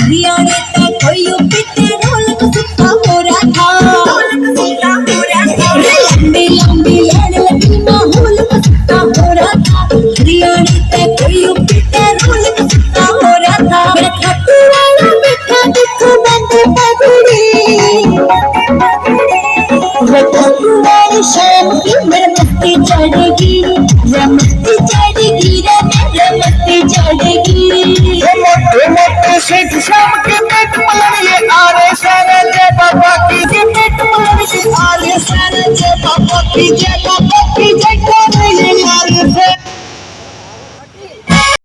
हरियाणे का कोई पिटे ढोलक सुता हो रहा था। लंबी लंबी लड़ लगी माहौल का सुता हो रहा था। हरियाणे का कोई पिटे ढोलक सुता हो रहा था। मेरा खाटू वाला बैठा देखो बंदे पगड़ी। खाटू वाली शाम की मेरा मस्ती चढ़ेगी, मस्ती चढ़ेगी रे मेरा मस्ती चढ़ेगी। मोटे मोटे सेठ शाम के पेट मलन ये आरे सारे जय बाबा की, पेट मलन ये आरे सारे जय बाबा की, जय बाबा